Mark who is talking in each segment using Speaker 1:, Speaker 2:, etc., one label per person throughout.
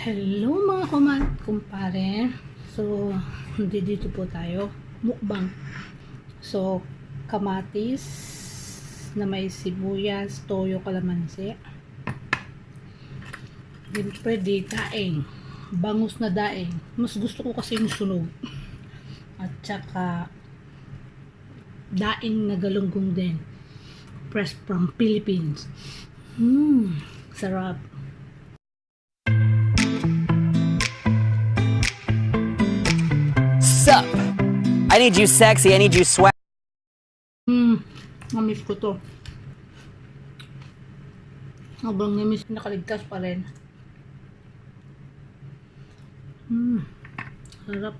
Speaker 1: Hello mga kumpare. So, dito po tayo. Mukbang. So, kamatis na may sibuyas, toyo, kalamansi. Then pwede daing. Bangus na daing. Mas gusto ko kasi yung sunog. At saka daing na galunggong din. Fresh from Philippines. Sarap.
Speaker 2: Sup? I need you sexy, I need you swag.
Speaker 1: Namiss ko to. Habang namiss, nakaligtas pa rin. Sarap.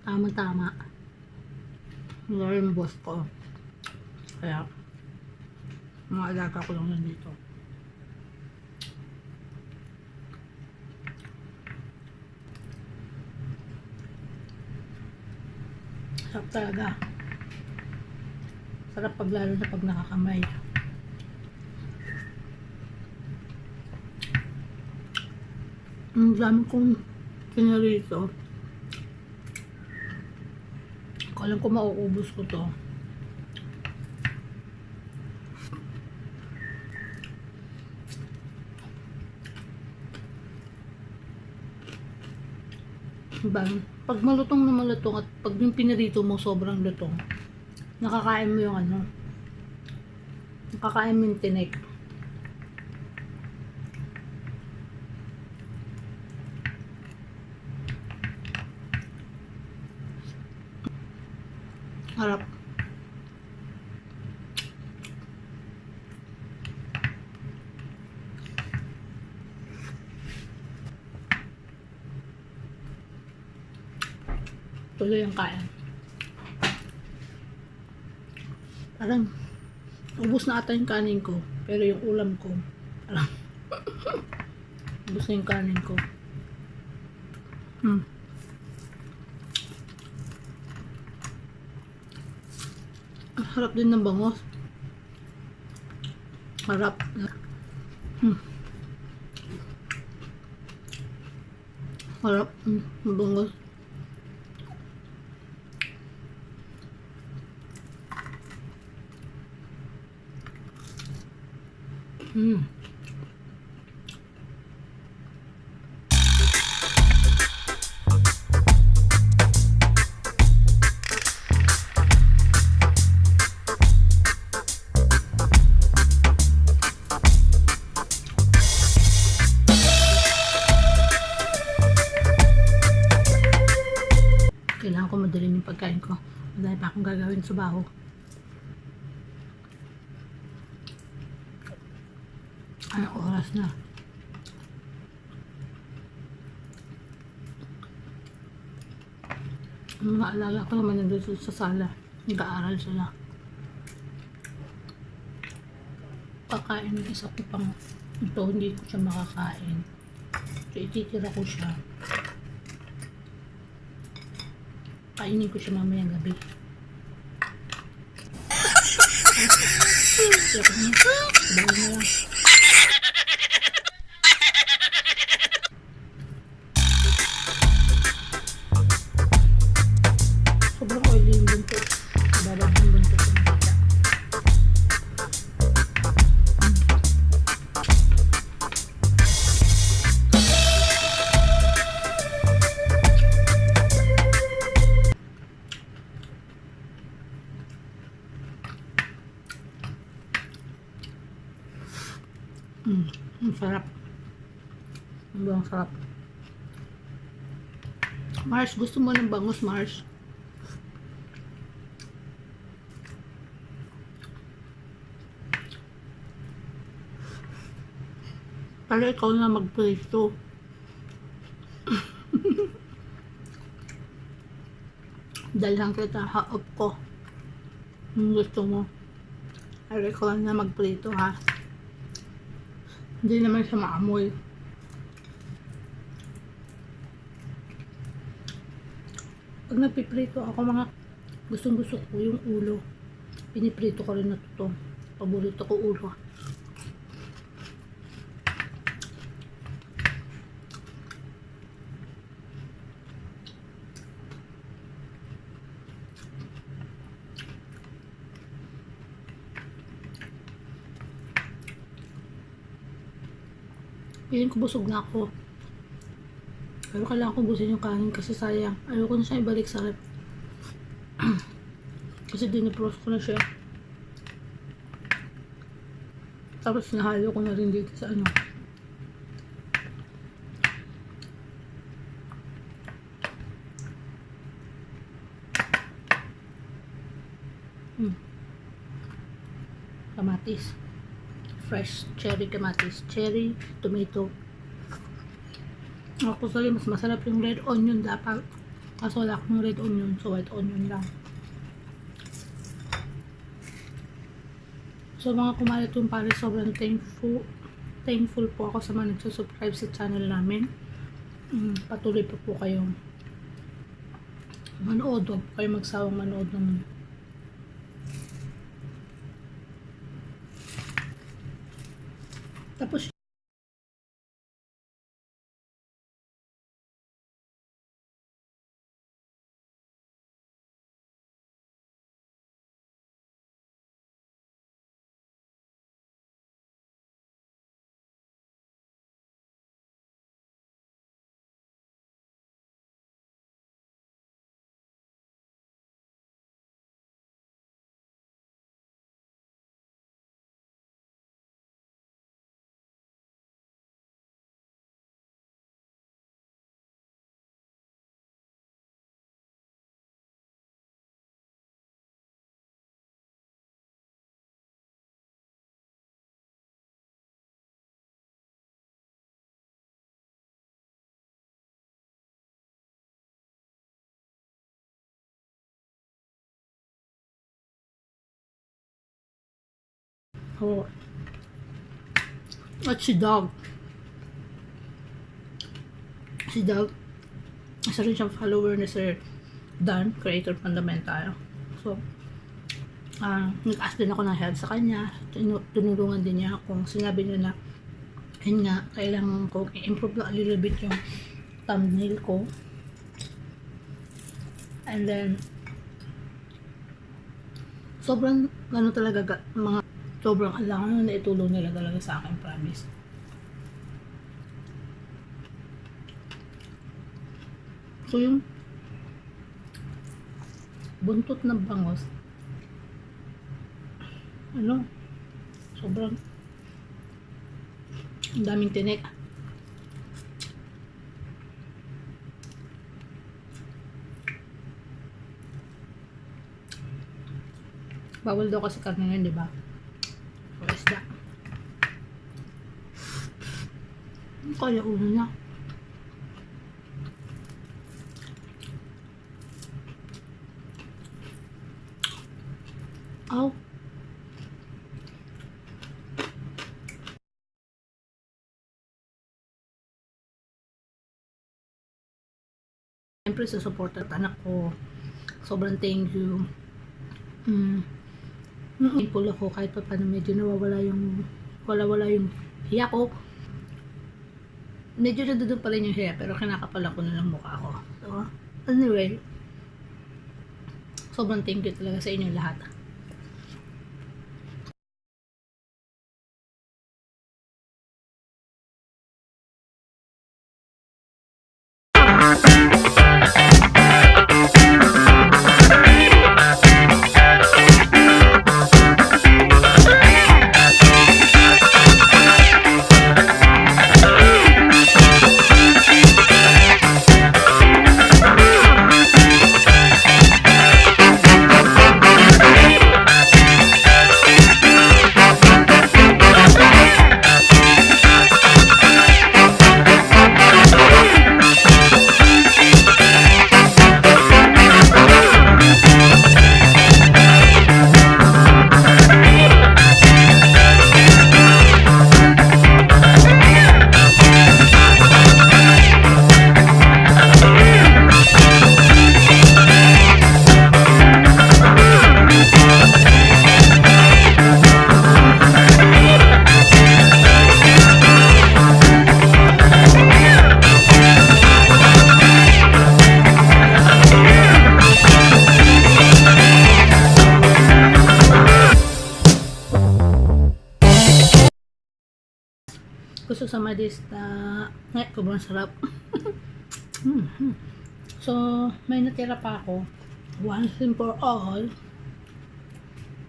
Speaker 1: Tama-tama. Wala yung boss ko. Kaya, mga alaga ko lang nandito. Sarap talaga. Sarap lalo na pag nakakamay. Ang dami kong pinarito. Kung alam ko mauubos ko to. Diba? Pag malutong na malutong at pag yung pinarito mo sobrang lutong, nakakain mo yung nakakain mo yung tinik. Harap. Tuloy ang kain. Parang ubos na ata yung kanin ko, pero yung ulam ko parang ubos na yung kanin ko. Ang harap din ng bangus. Harap. Harap ng bangus. Kailangan ko madalhin yung pagkain ko. Madali pa akong gagawin sa baho. Anong oras na? Ang mga alaga ko naman nandun sa sala. Nag-aaral sila. Pagkain ng isa ko pang ito, hindi ko siya makakain. So, ititira ko siya. Kainin ko siya mamayang gabi. Bago na lang. Sobrang oily yung buntot. Babad yung buntot ng bata. Ang sarap. Ang sarap. Mars, gusto mo ng bangus, Mars? Pero ikaw na magprito. Dalhan kita, haop ko. Kung gusto mo. Pero ikaw na magprito, ha? Hindi naman siya maamoy. Pag napiprito ako, mga gustong gusto ko yung ulo. Piniprito ko rin na ito. Paborito ko ulo. Feeling ko busog na ako. Pero kailangan ko busin yung kanin kasi sayang. Ayoko na siya ibalik sa rep. Kasi dinipros ko na siya. Tapos nahalo ko na rin dito sa ano. Kamatis. Fresh cherry kamatis. Cherry, tomato. Ako sa mas masarap yung red onion dapat. Kaso wala akong red onion. So white onion lang. So mga kumalat yung pare, sobrang thankful po ako sa mga nagsusubscribe sa channel namin. Patuloy po kayong manood. Huwag po kayong magsawang manood ng tapos oh, at si Dog. Si Dog, isa rin siyang follower ni Sir Dan, creator fundamental. So, nag-ask din ako ng help sa kanya. Tinulungan din niya akong sinabi niya na yun nga, kailangan ko i-improve na a little bit yung thumbnail ko. And then, sobrang ano talaga, mga sobrang alangan na itulong nila talaga sa akin, promise. So yung buntot ng bangus, ano, sobrang ang daming tinik. Bawal daw kasi karne ngayon, di ba? O isda. Kaya ulo niya. Aw. Siyempre sa support at anak ko, sobrang thank you. Thankful ako kahit pa paano medyo nawawala yung hiya ko. Medyo nadudun pa rin yung hiya pero kinakapalan ko na lang mukha ko. So, anyway, sobrang thank you talaga sa inyo lahat. gusto sa madis na sobrang sarap. So, may natira pa ako. Once and for all,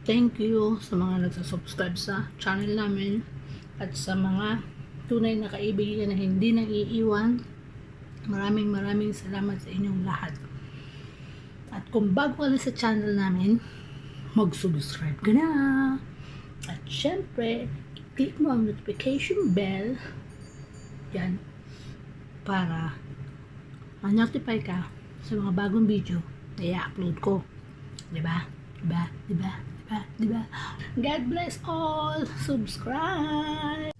Speaker 1: thank you sa mga nagsasubscribe sa channel namin at sa mga tunay na kaibigan na hindi nang iiwan. Maraming salamat sa inyong lahat. At kung bago ka na sa channel namin, mag-subscribe ka na. At syempre, click mo ang notification bell yan para ma-notify ka sa mga bagong video na i-upload ko. Diba? God bless all. Subscribe.